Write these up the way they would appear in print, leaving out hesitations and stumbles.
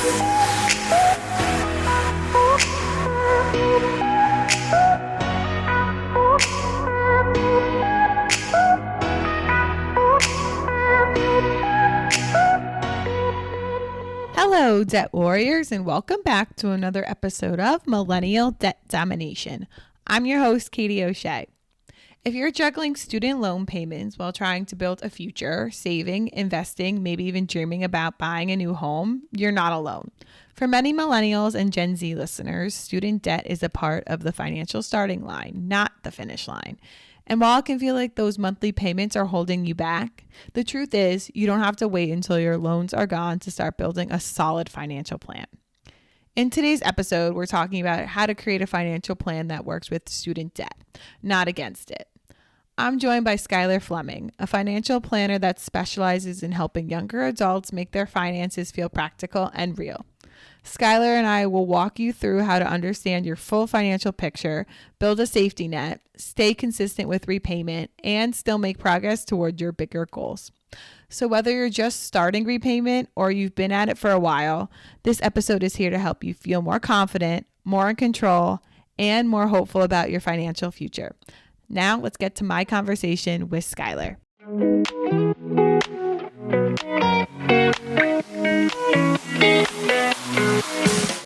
Hello, Debt Warriors, and welcome back to another episode of Millennial Debt Domination. I'm your host, Katie O'Shea. If you're juggling student loan payments while trying to build a future, saving, investing, maybe even dreaming about buying a new home, you're not alone. For many millennials and Gen Z listeners, student debt is a part of the financial starting line, not the finish line. And while it can feel like those monthly payments are holding you back, the truth is you don't have to wait until your loans are gone to start building a solid financial plan. In today's episode, we're talking about how to create a financial plan that works with student debt, not against it. I'm joined by Skyler Fleming, a financial planner that specializes in helping younger adults make their finances feel practical and real. Skyler and I will walk you through how to understand your full financial picture, build a safety net, stay consistent with repayment, and still make progress toward your bigger goals. So whether you're just starting repayment or you've been at it for a while, this episode is here to help you feel more confident, more in control, and more hopeful about your financial future. Now let's get to my conversation with Skyler.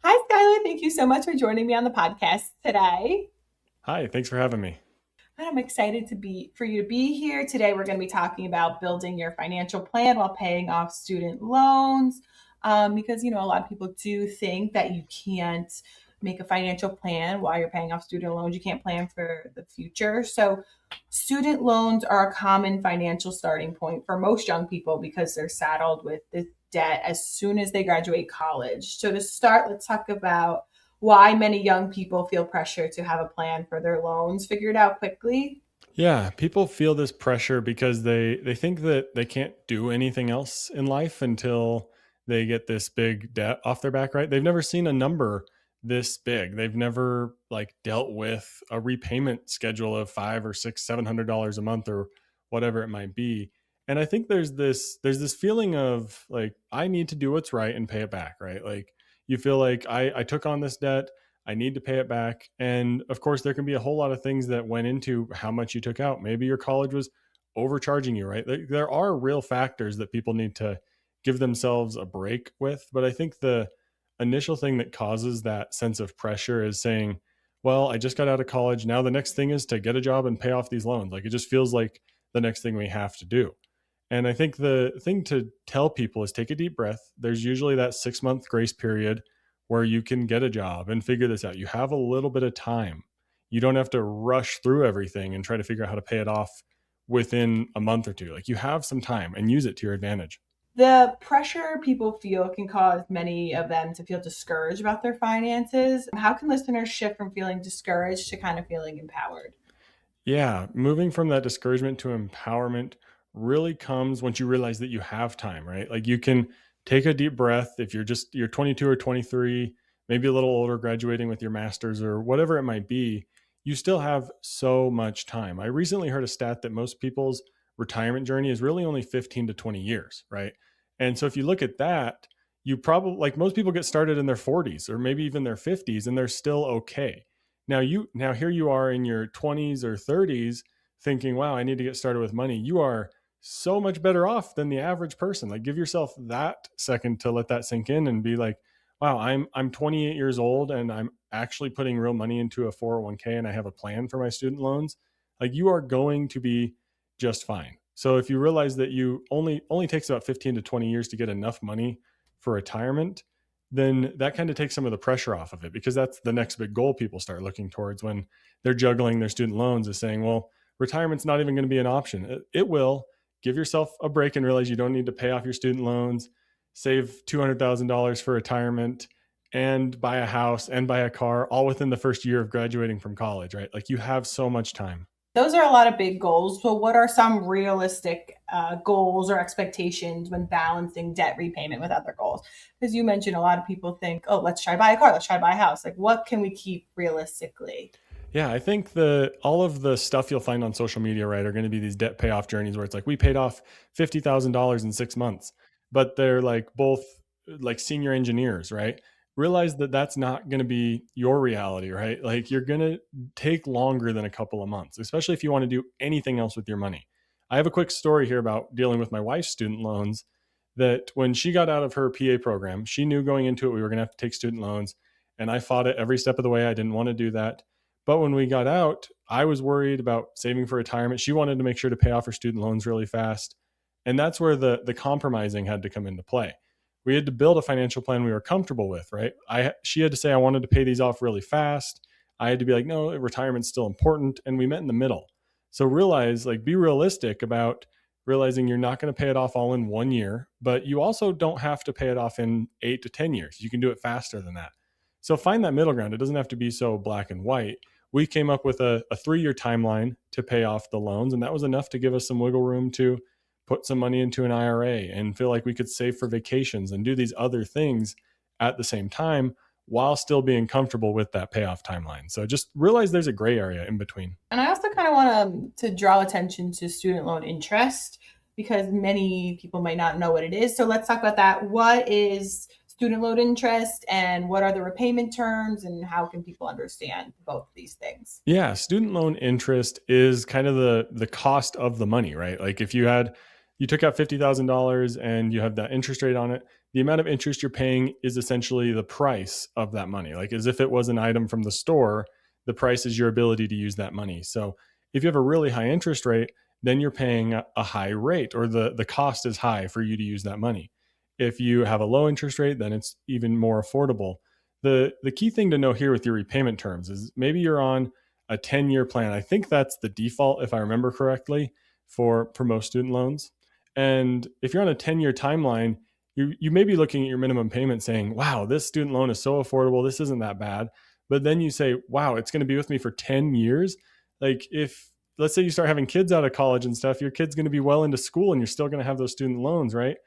Hi, Skyler. Thank you so much for joining me on the podcast today. Hi, thanks for having me. I'm excited for you to be here. Today, we're going to be talking about building your financial plan while paying off student loans. Because, a lot of people do think that you can't make a financial plan while you're paying off student loans. You can't plan for the future. So student loans are a common financial starting point for most young people because they're saddled with this debt as soon as they graduate college. So to start, let's talk about why many young people feel pressure to have a plan for their loans figured out quickly. Yeah, people feel this pressure because they think that they can't do anything else in life until they get this big debt off their back, right? They've never seen a number this big. They've never dealt with a repayment schedule of $500 or $600, $700 a month or whatever it might be. And I think there's this feeling of I need to do what's right and pay it back, right? You feel like I took on this debt, I need to pay it back. And of course, there can be a whole lot of things that went into how much you took out. Maybe your college was overcharging you, right? There are real factors that people need to give themselves a break with. But I think the initial thing that causes that sense of pressure is saying, well, I just got out of college. Now the next thing is to get a job and pay off these loans. It just feels like the next thing we have to do. And I think the thing to tell people is take a deep breath. There's usually that 6-month grace period where you can get a job and figure this out. You have a little bit of time. You don't have to rush through everything and try to figure out how to pay it off within a month or two. You have some time and use it to your advantage. The pressure people feel can cause many of them to feel discouraged about their finances. How can listeners shift from feeling discouraged to kind of feeling empowered? Yeah, moving from that discouragement to empowerment really comes once you realize that you have time, right? You can take a deep breath if you're 22 or 23, maybe a little older, graduating with your master's or whatever it might be. You still have so much time. I recently heard a stat that most people's retirement journey is really only 15 to 20 years, right? And so if you look at that, you probably, most people get started in their 40s or maybe even their 50s and they're still okay. Now here you are in your 20s or 30s thinking, wow, I need to get started with money. You are so much better off than the average person. Give yourself that second to let that sink in and be like, wow, I'm 28 years old and I'm actually putting real money into a 401k and I have a plan for my student loans. You are going to be just fine. So if you realize that you only takes about 15 to 20 years to get enough money for retirement, then that kind of takes some of the pressure off of it, because that's the next big goal people start looking towards when they're juggling their student loans, is saying, well, retirement's not even going to be an option. It will. Give yourself a break and realize you don't need to pay off your student loans, save $200,000 for retirement, and buy a house and buy a car all within the first year of graduating from college, right? You have so much time. Those are a lot of big goals. So what are some realistic goals or expectations when balancing debt repayment with other goals? Because you mentioned a lot of people think, oh, let's try to buy a car, let's try to buy a house. What can we keep realistically? Yeah, I think all of the stuff you'll find on social media, right, are going to be these debt payoff journeys where it's we paid off $50,000 in 6 months, but they're both like senior engineers, right? Realize that that's not going to be your reality, right? Like you're going to take longer than a couple of months, especially if you want to do anything else with your money. I have a quick story here about dealing with my wife's student loans. That when she got out of her PA program, she knew going into it we were going to have to take student loans. And I fought it every step of the way. I didn't want to do that. But when we got out, I was worried about saving for retirement. She wanted to make sure to pay off her student loans really fast. And that's where the compromising had to come into play. We had to build a financial plan we were comfortable with, right? She had to say I wanted to pay these off really fast. I had to be like, no, retirement's still important. And we met in the middle. So realize, like, be realistic about realizing you're not going to pay it off all in 1 year, but you also don't have to pay it off in 8 to 10 years. You can do it faster than that. So find that middle ground. It doesn't have to be so black and white. We came up with a 3 year timeline to pay off the loans, and that was enough to give us some wiggle room to put some money into an IRA and feel like we could save for vacations and do these other things at the same time while still being comfortable with that payoff timeline. So just realize there's a gray area in between. And I also kind of want to draw attention to student loan interest because many people might not know what it is. So let's talk about that. What is student loan interest and what are the repayment terms and how can people understand both of these things? Yeah, student loan interest is kind of the cost of the money, right? Like if you took out $50,000 and you have that interest rate on it, the amount of interest you're paying is essentially the price of that money. Like as if it was an item from the store, the price is your ability to use that money. So if you have a really high interest rate, then you're paying a high rate, or the cost is high for you to use that money. If you have a low interest rate, then it's even more affordable. The key thing to know here with your repayment terms is maybe you're on a 10-year plan. I think that's the default, if I remember correctly, for most student loans. And if you're on a 10-year timeline, you may be looking at your minimum payment saying, wow, this student loan is so affordable. This isn't that bad. But then you say, wow, it's going to be with me for 10 years. Like if, let's say you start having kids out of college and stuff, your kid's going to be well into school and you're still going to have those student loans, right?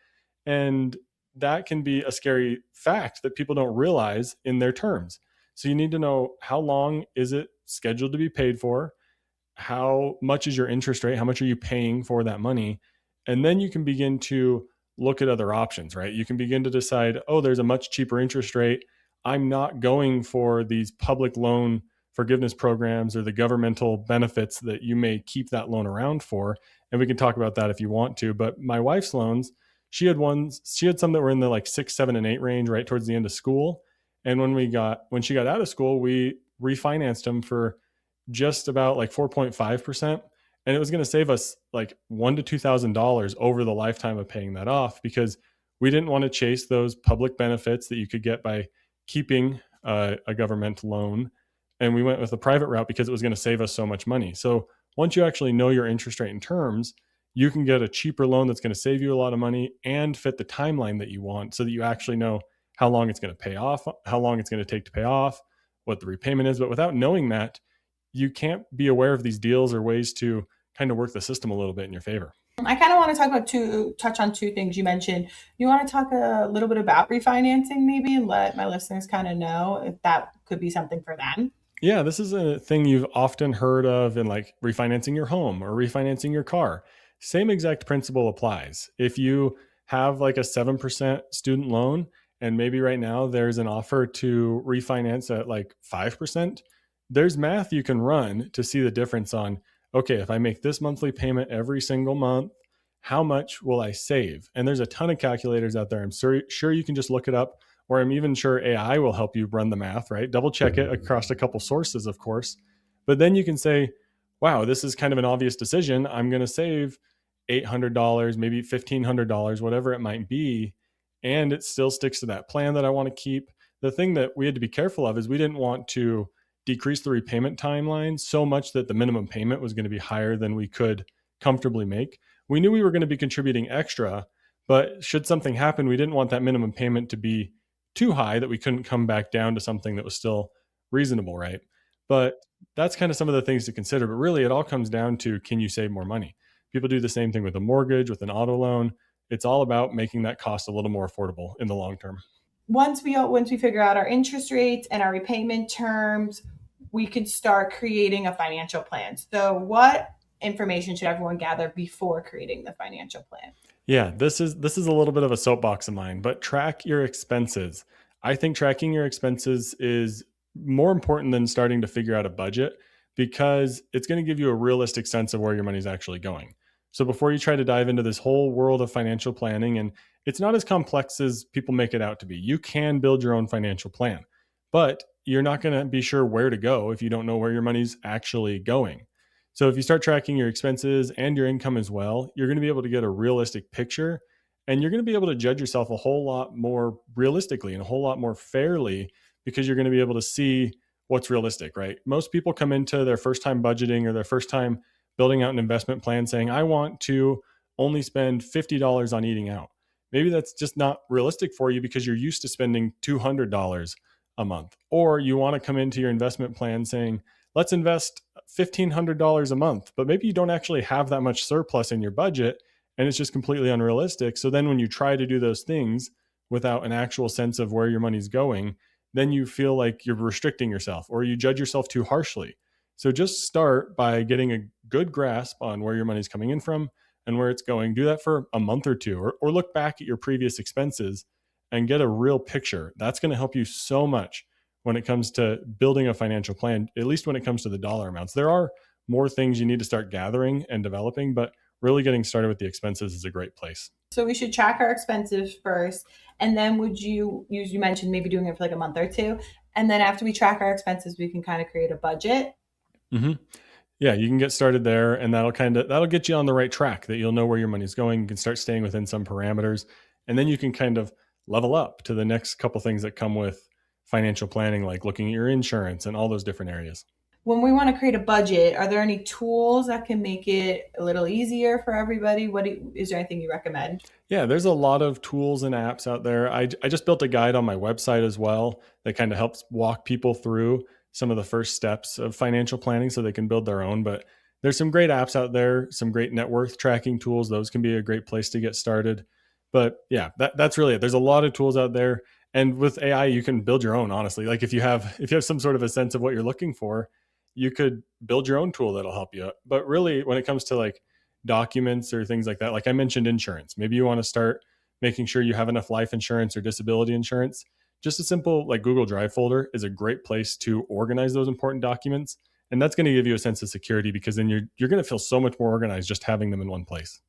And that can be a scary fact that people don't realize in their terms. So you need to know, how long is it scheduled to be paid for? How much is your interest rate? How much are you paying for that money? And then you can begin to look at other options, right? You can begin to decide, oh, there's a much cheaper interest rate. I'm not going for these public loan forgiveness programs or the governmental benefits that you may keep that loan around for. And we can talk about that if you want to. But my wife's loans, she had some that were in the like 6, 7, and 8 range right towards the end of school. And when she got out of school, we refinanced them for just about like 4.5%. And it was going to save us like $1,000 to $2,000 over the lifetime of paying that off, because we didn't want to chase those public benefits that you could get by keeping a government loan. And we went with a private route because it was going to save us so much money. So once you actually know your interest rate and terms, you can get a cheaper loan that's going to save you a lot of money and fit the timeline that you want, so that you actually know how long it's going to pay off, how long it's going to take to pay off, what the repayment is. But without knowing that, you can't be aware of these deals or ways to kind of work the system a little bit in your favor. I kind of want to touch on two things you mentioned. You want to talk a little bit about refinancing maybe and let my listeners kind of know if that could be something for them? Yeah, this is a thing you've often heard of in like refinancing your home or refinancing your car. Same exact principle applies. If you have like a 7% student loan and maybe right now there's an offer to refinance at like 5%, there's math you can run to see the difference on, okay, if I make this monthly payment every single month, how much will I save? And there's a ton of calculators out there. I'm sure you can just look it up, or I'm even sure AI will help you run the math, right? Double check it across a couple sources, of course. But then you can say, wow, this is kind of an obvious decision. I'm going to save $800, maybe $1,500, whatever it might be. And it still sticks to that plan that I want to keep. The thing that we had to be careful of is we didn't want to decrease the repayment timeline so much that the minimum payment was going to be higher than we could comfortably make. We knew we were going to be contributing extra, but should something happen, we didn't want that minimum payment to be too high that we couldn't come back down to something that was still reasonable, right? But that's kind of some of the things to consider. But really, it all comes down to, can you save more money? People do the same thing with a mortgage, with an auto loan. It's all about making that cost a little more affordable in the long term. Once we figure out our interest rates and our repayment terms, we could start creating a financial plan. So what information should everyone gather before creating the financial plan? Yeah, this is a little bit of a soapbox of mine, but track your expenses. I think tracking your expenses is more important than starting to figure out a budget because it's going to give you a realistic sense of where your money's actually going. So before you try to dive into this whole world of financial planning, and it's not as complex as people make it out to be. You can build your own financial plan, but you're not going to be sure where to go if you don't know where your money's actually going. So if you start tracking your expenses and your income as well, you're going to be able to get a realistic picture, and you're going to be able to judge yourself a whole lot more realistically and a whole lot more fairly because you're going to be able to see what's realistic, right? Most people come into their first time budgeting or their first time building out an investment plan saying, I want to only spend $50 on eating out. Maybe that's just not realistic for you because you're used to spending $200 a month. Or you want to come into your investment plan saying, let's invest $1,500 a month, but maybe you don't actually have that much surplus in your budget and it's just completely unrealistic. So then when you try to do those things without an actual sense of where your money's going, then you feel like you're restricting yourself or you judge yourself too harshly. So just start by getting a good grasp on where your money's coming in from and where it's going. Do that for a month or two, or look back at your previous expenses and get a real picture. That's going to help you so much when it comes to building a financial plan, at least when it comes to the dollar amounts. There are more things you need to start gathering and developing, but really getting started with the expenses is a great place. So we should track our expenses first. And then you mentioned maybe doing it for like a month or two. And then after we track our expenses, we can kind of create a budget. Mm-hmm. Yeah, you can get started there, and that'll get you on the right track. That you'll know where your money's going. You can start staying within some parameters, and then you can kind of level up to the next couple things that come with financial planning, like looking at your insurance and all those different areas. When we want to create a budget, are there any tools that can make it a little easier for everybody? Is there anything you recommend? Yeah, there's a lot of tools and apps out there. I just built a guide on my website as well that kind of helps walk people through some of the first steps of financial planning so they can build their own. But there's some great apps out there, some great net worth tracking tools. Those can be a great place to get started. But yeah, that's really it. There's a lot of tools out there. And with AI, you can build your own, honestly. Like if you have some sort of a sense of what you're looking for, you could build your own tool that'll help you. But really, when it comes to like documents or things like that. Like I mentioned, insurance. Maybe you want to start making sure you have enough life insurance or disability insurance. Just a simple like Google Drive folder is a great place to organize those important documents. And that's going to give you a sense of security because then you're going to feel so much more organized just having them in one place.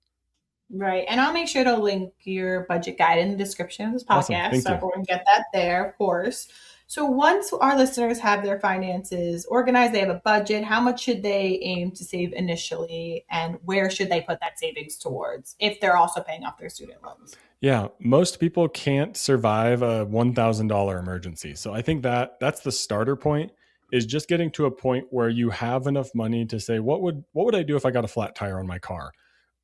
Right. And I'll make sure to link your budget guide in the description of this Awesome. podcast Thank so you. everyone can get that there, of course. So once our listeners have their finances organized, they have a budget, how much should they aim to save initially and where should they put that savings towards if they're also paying off their student loans? Yeah, most people can't survive a $1,000 emergency. So I think that's the starter point is just getting to a point where you have enough money to say what would I do if I got a flat tire on my car?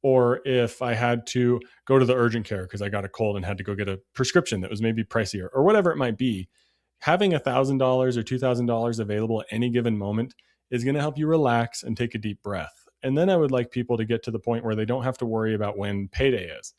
Or if I had to go to the urgent care because I got a cold and had to go get a prescription that was maybe pricier or whatever it might be. Having $1,000 or $2,000 available at any given moment is going to help you relax and take a deep breath. And then I would like people to get to the point where they don't have to worry about when payday is.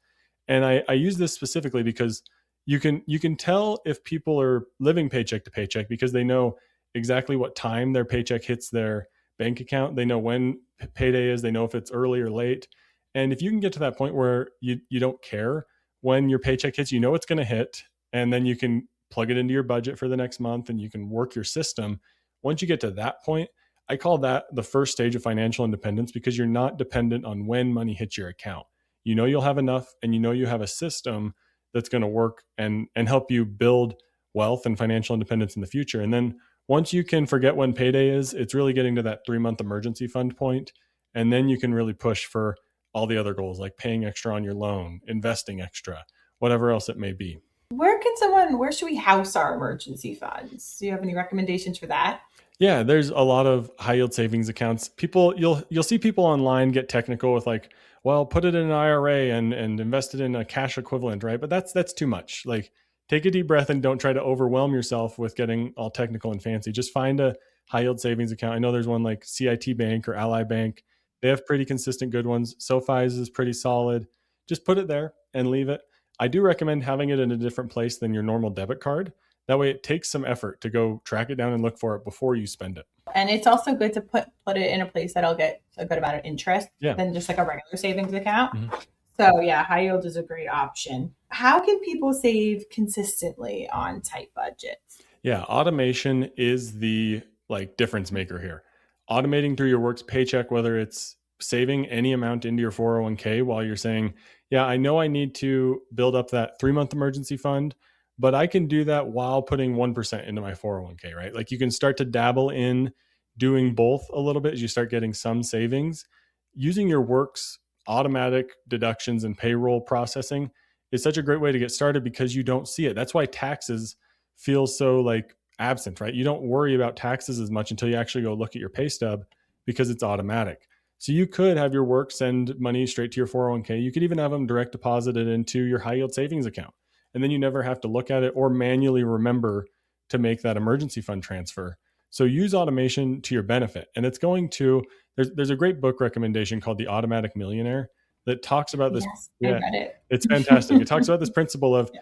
And I use this specifically because you can tell if people are living paycheck to paycheck because they know exactly what time their paycheck hits their bank account. They know when payday is. They know if it's early or late. And if you can get to that point where you don't care when your paycheck hits, you know it's going to hit, and then you can plug it into your budget for the next month and you can work your system. Once you get to that point, I call that the first stage of financial independence because you're not dependent on when money hits your account. You know you'll have enough and you know you have a system that's going to work and help you build wealth and financial independence in the future. And then once you can forget when payday is, it's really getting to that 3-month emergency fund point. And then you can really push for all the other goals like paying extra on your loan, investing extra, whatever else it may be. Where should we house our emergency funds? Do you have any recommendations for that? Yeah, there's a lot of high yield savings accounts. People you'll see people online get technical with like, well, put it in an IRA and invest it in a cash equivalent, right? But that's too much. Like take a deep breath and don't try to overwhelm yourself with getting all technical and fancy. Just find a high yield savings account. I know there's one like CIT Bank or Ally Bank. They have pretty consistent good ones. SoFi's is pretty solid. Just put it there and leave it. I do recommend having it in a different place than your normal debit card. That way it takes some effort to go track it down and look for it before you spend it. And it's also good to put it in a place that'll get a good amount of interest Yeah. than just like a regular savings account. Mhm. So yeah, high yield is a great option. How can people save consistently on tight budgets? Yeah, automation is the like difference maker here. Automating through your work's paycheck, whether it's saving any amount into your 401k while you're saying, yeah, I know I need to build up that 3 month emergency fund, but I can do that while putting 1% into my 401k, right? Like you can start to dabble in doing both a little bit as you start getting some savings. Using your work's automatic deductions and payroll processing is such a great way to get started because you don't see it. That's why taxes feels so like absent, right? You don't worry about taxes as much until you actually go look at your pay stub because it's automatic. So you could have your work send money straight to your 401k. You could even have them direct deposit it into your high yield savings account. And then you never have to look at it or manually remember to make that emergency fund transfer. So use automation to your benefit. And it's going to, there's a great book recommendation called The Automatic Millionaire that talks about this. Yes, I Yeah, read it. it's fantastic. It talks about this principle of Yeah.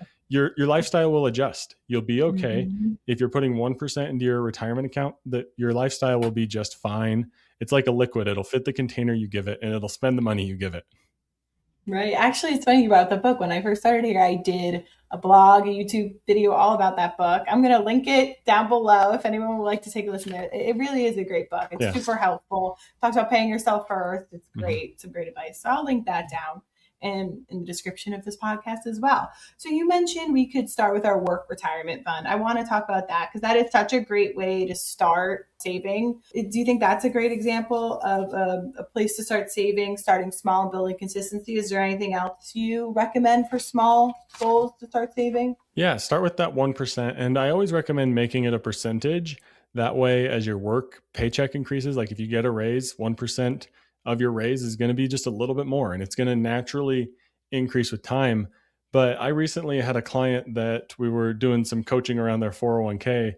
your lifestyle will adjust. You'll be okay. Mhm. If you're putting 1% into your retirement account, that your lifestyle will be just fine. It's like a liquid. It'll fit the container you give it and it'll spend the money you give it. Right. Actually, it's funny about the book. When I first started here, I did a blog, a YouTube video all about that book. I'm going to link it down below if anyone would like to take a listen to it. It really is a great book. It's Yeah. super helpful. Talks about paying yourself first. It's Mhm. great. Some great advice. So I'll link that down and in the description of this podcast as well. So you mentioned we could start with our work retirement fund. I want to talk about that because that is such a great way to start saving. Do you think that's a great example of a place to start saving, starting small and building consistency? Is there anything else you recommend for small goals to start saving? Yeah, start with that 1%. And I always recommend making it a percentage. That way, as your work paycheck increases, like if you get a raise, 1% of your raise is going to be just a little bit more and it's going to naturally increase with time. But I recently had a client that we were doing some coaching around their 401k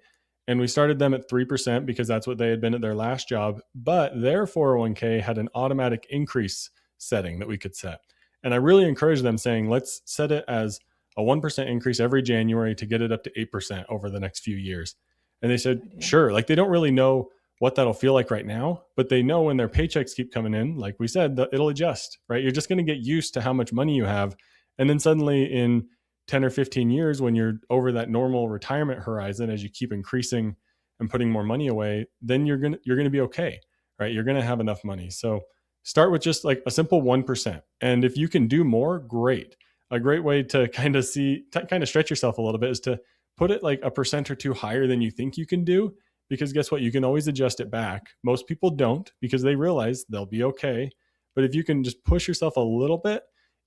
and we started them at 3% because that's what they had been at their last job. But their 401k had an automatic increase setting that we could set. And I really encouraged them saying, let's set it as a 1% increase every January to get it up to 8% over the next few years. And they said, sure. Like they don't really know what that'll feel like right now, but they know when their paychecks keep coming in, like we said, that it'll adjust, right? You're just going to get used to how much money you have. And then suddenly in 10 or 15 years, when you're over that normal retirement horizon, as you keep increasing and putting more money away, then you're going to be okay, right? You're going to have enough money. So start with just like a simple 1%. And if you can do more, great. A great way to kind of stretch yourself a little bit is to put it like a percent or two higher than you think you can do. Because guess what? You can always adjust it back. Most people don't because they realize they'll be okay. But if you can just push yourself a little bit,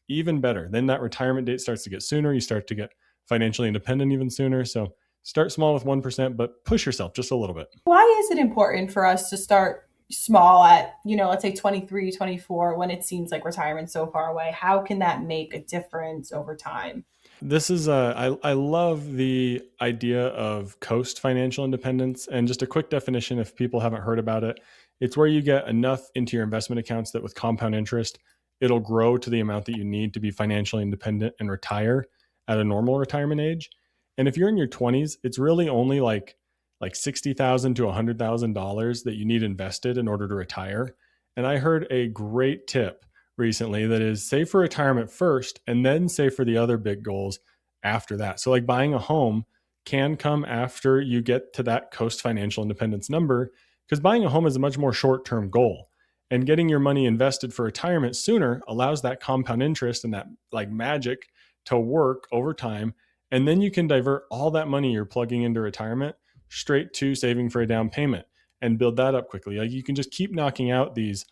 even better. Then that retirement date starts to get sooner. You start to get financially independent even sooner. So start small with 1%, but push yourself just a little bit. Why is it important for us to start small at, let's say 23, 24, when it seems like retirement's so far away? How can that make a difference over time? This is I love the idea of coast financial independence. And just a quick definition, if people haven't heard about it, it's where you get enough into your investment accounts that with compound interest, it'll grow to the amount that you need to be financially independent and retire at a normal retirement age. And if you're in your 20s, it's really only like $60,000 to $100,000 that you need invested in order to retire. And I heard a great tip recently that is save for retirement first and then save for the other big goals after that. So like buying a home can come after you get to that coast financial independence number because buying a home is a much more short-term goal. And getting your money invested for retirement sooner allows that compound interest and that like magic to work over time. And then you can divert all that money you're plugging into retirement straight to saving for a down payment and build that up quickly. Like you can just keep knocking out these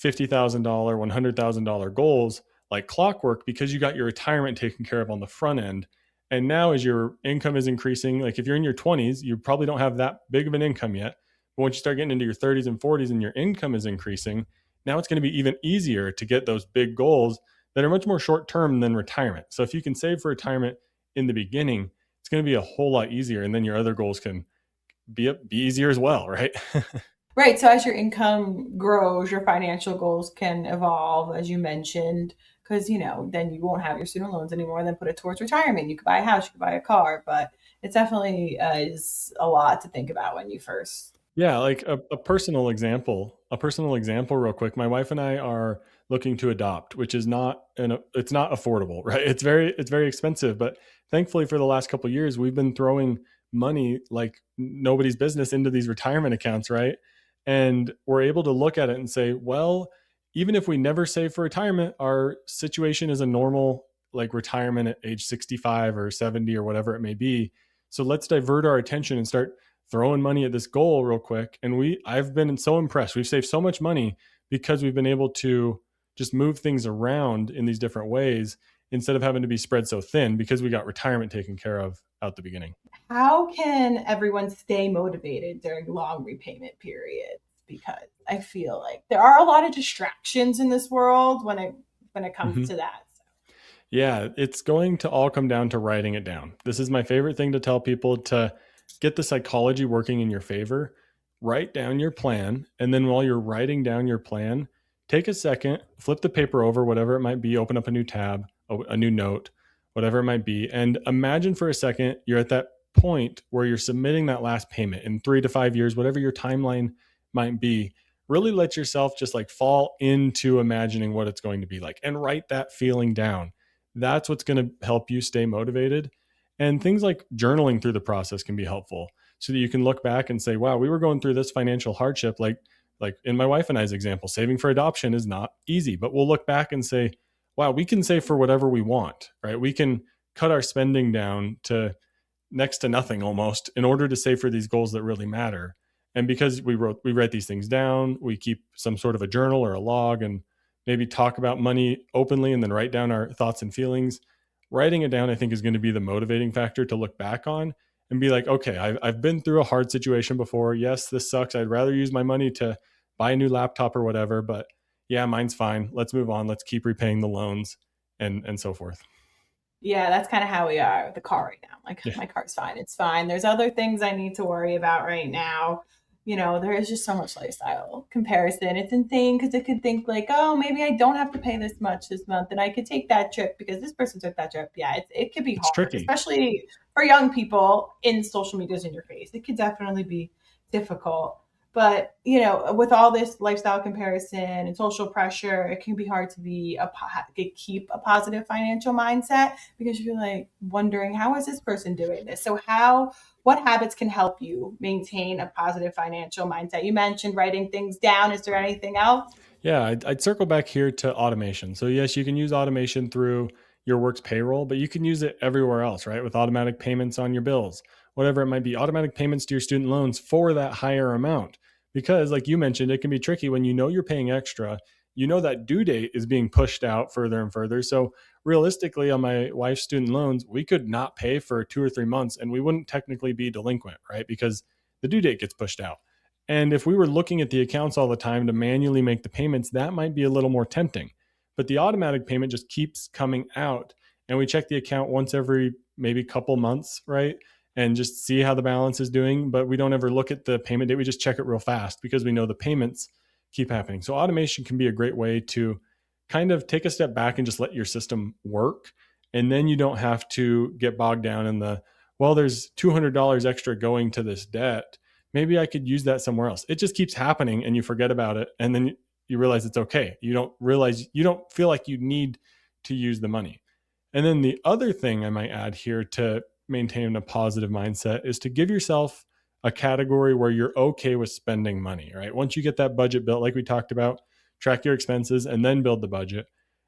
$50,000, $100,000 goals like clockwork because you got your retirement taken care of on the front end. And now as your income is increasing, like if you're in your 20s, you probably don't have that big of an income yet. But once you start getting into your 30s and 40s and your income is increasing, now it's going to be even easier to get those big goals that are much more short term than retirement. So if you can save for retirement in the beginning, it's going to be a whole lot easier. And then your other goals can be easier as well, right? Right. So as your income grows, your financial goals can evolve, as you mentioned, because, then you won't have your student loans anymore, then put it towards retirement. You could buy a house, you could buy a car, but it definitely is a lot to think about when you first. Yeah, like a personal example real quick. My wife and I are looking to adopt, which is not, and it's not affordable, right? It's very expensive. But thankfully for the last couple of years, we've been throwing money like nobody's business into these retirement accounts, right? And we're able to look at it and say, well, even if we never save for retirement, our situation is a normal like retirement at age 65 or 70 or whatever it may be. So let's divert our attention and start throwing money at this goal real quick. And I've been so impressed. We've saved so much money because we've been able to just move things around in these different ways instead of having to be spread so thin because we got retirement taken care of out the beginning. How can everyone stay motivated during long repayment periods? Because I feel like there are a lot of distractions in this world when it comes to that. Yeah, it's going to all come down to writing it down. This is my favorite thing to tell people to get the psychology working in your favor. Write down your plan. And then while you're writing down your plan, take a second, flip the paper over, whatever it might be, open up a new tab, a new note, whatever it might be. And imagine for a second you're at that point where you're submitting that last payment in 3 to 5 years, whatever your timeline might be. Really let yourself just like fall into imagining what it's going to be like and write that feeling down. That's what's going to help you stay motivated. And things like journaling through the process can be helpful so that you can look back and say, wow, we were going through this financial hardship. Like in my wife and I's example, saving for adoption is not easy, but we'll look back and say, wow, we can save for whatever we want, right? We can cut our spending down to next to nothing almost in order to save for these goals that really matter. And because we write these things down, we keep some sort of a journal or a log and maybe talk about money openly and then write down our thoughts and feelings. Writing it down, I think, is going to be the motivating factor to look back on and be like, okay, I've been through a hard situation before. Yes, this sucks. I'd rather use my money to buy a new laptop or whatever, but yeah, mine's fine. Let's move on. Let's keep repaying the loans and so forth. Yeah, that's kind of how we are with the car right now. Like, Yeah. my car's fine. It's fine. There's other things I need to worry about right now. There is just so much lifestyle comparison. It's insane because it could think like, oh, maybe I don't have to pay this much this month and I could take that trip because this person took that trip. Yeah, it could be It's hard, tricky. especially for young people in social media's in your face. It could definitely be difficult. But, with all this lifestyle comparison and social pressure, it can be hard to keep a positive financial mindset because you're like wondering, how is this person doing this? So what habits can help you maintain a positive financial mindset? You mentioned writing things down. Is there anything else? Yeah, I'd circle back here to automation. So yes, you can use automation through your work's payroll, but you can use it everywhere else, right? With automatic payments on your bills, whatever it might be, automatic payments to your student loans for that higher amount. Because like you mentioned, it can be tricky when you know you're paying extra, you know that due date is being pushed out further and further. So realistically, on my wife's student loans, we could not pay for 2 or 3 months and we wouldn't technically be delinquent, right? Because the due date gets pushed out. And if we were looking at the accounts all the time to manually make the payments, that might be a little more tempting. But the automatic payment just keeps coming out. And we check the account once every maybe couple months, right? And just see how the balance is doing. But we don't ever look at the payment date. We just check it real fast because we know the payments keep happening. So automation can be a great way to kind of take a step back and just let your system work. And then you don't have to get bogged down in well, there's $200 extra going to this debt. Maybe I could use that somewhere else. It just keeps happening and you forget about it. And then you realize it's okay. You don't feel like you need to use the money. And then the other thing I might add here to maintain a positive mindset is to give yourself a category where you're okay with spending money, right? Once you get that budget built, like we talked about, track your expenses and then build the budget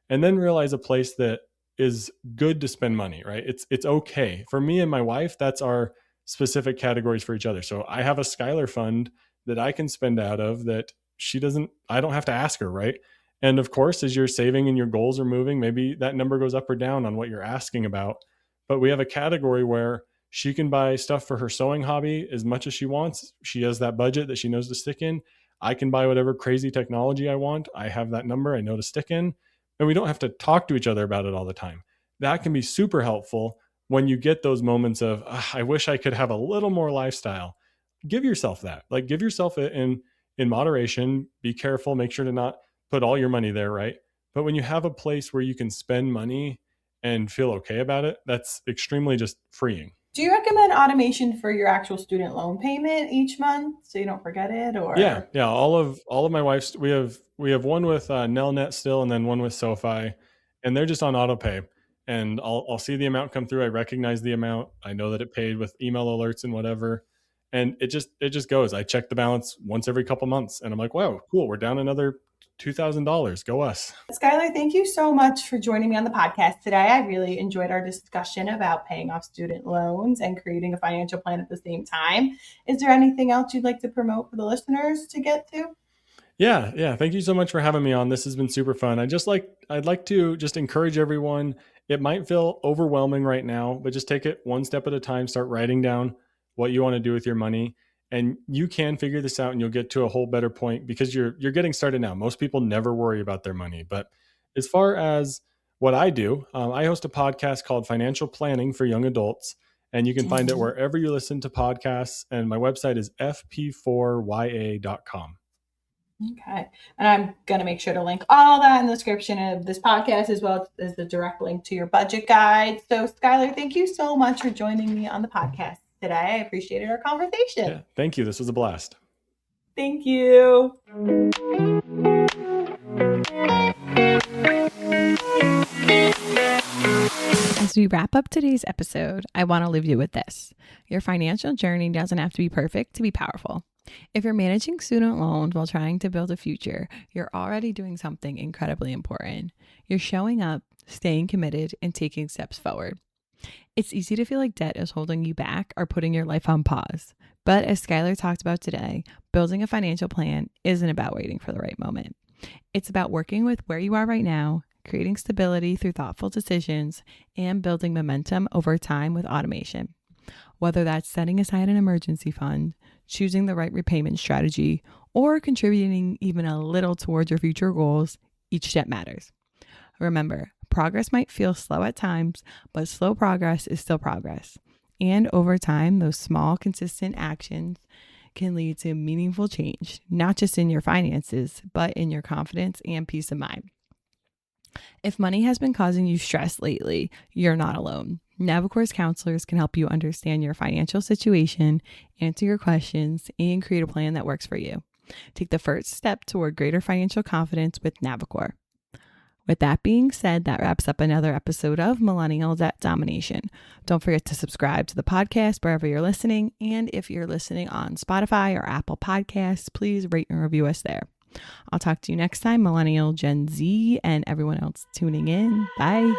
and then realize a place that is good to spend money, right? It's okay. For me and my wife, that's our specific categories for each other. So I have a Skyler fund that I can spend out of that I don't have to ask her, right? And of course, as you're saving and your goals are moving, maybe that number goes up or down on what you're asking about. But we have a category where she can buy stuff for her sewing hobby as much as she wants. She has that budget that she knows to stick in. I can buy whatever crazy technology I want. I have that number I know to stick in. And we don't have to talk to each other about it all the time. That can be super helpful when you get those moments of, I wish I could have a little more lifestyle. Give yourself that. Like give yourself it in moderation. Be careful. Make sure to not put all your money there, right? But when you have a place where you can spend money and feel okay about it, that's extremely just freeing. Do you recommend automation for your actual student loan payment each month so you don't forget it, Yeah, or? yeah. All of my wife's we have one with Nelnet still, and then one with SoFi, and they're just on auto pay. And I'll see the amount come through. I recognize the amount. I know that it paid with email alerts and whatever, and it just goes. I check the balance once every couple months, and I'm like, wow, cool. We're down another $2,000. Go us. Skyler, thank you so much for joining me on the podcast today. I really enjoyed our discussion about paying off student loans and creating a financial plan at the same time. Is there anything else you'd like to promote for the listeners to get to? Yeah, yeah. Thank you so much for having me on. This has been super fun. I'd like to just encourage everyone. It might feel overwhelming right now, but just take it one step at a time. Start writing down what you want to do with your money, and you can figure this out and you'll get to a whole better point because you're getting started now. Most people never worry about their money, but as far as what I do, I host a podcast called Financial Planning for Young Adults, and you can find it wherever you listen to podcasts, and my website is fp4ya.com. Okay. And I'm going to make sure to link all that in the description of this podcast, as well as the direct link to your budget guide. So, Skyler, thank you so much for joining me on the podcast today. I appreciated our conversation. Yeah, thank you. This was a blast. Thank you. As we wrap up today's episode, I want to leave you with this. Your financial journey doesn't have to be perfect to be powerful. If you're managing student loans while trying to build a future, you're already doing something incredibly important. You're showing up, staying committed, and taking steps forward. It's easy to feel like debt is holding you back or putting your life on pause. But as Skyler talked about today, building a financial plan isn't about waiting for the right moment. It's about working with where you are right now, creating stability through thoughtful decisions, and building momentum over time with automation. Whether that's setting aside an emergency fund, choosing the right repayment strategy, or contributing even a little towards your future goals, each step matters. Remember, progress might feel slow at times, but slow progress is still progress. And over time, those small, consistent actions can lead to meaningful change, not just in your finances, but in your confidence and peace of mind. If money has been causing you stress lately, you're not alone. Navicore's counselors can help you understand your financial situation, answer your questions, and create a plan that works for you. Take the first step toward greater financial confidence with Navicore. With that being said, that wraps up another episode of Millennial Debt Domination. Don't forget to subscribe to the podcast wherever you're listening. And if you're listening on Spotify or Apple Podcasts, please rate and review us there. I'll talk to you next time, Millennial, Gen Z, and everyone else tuning in. Bye.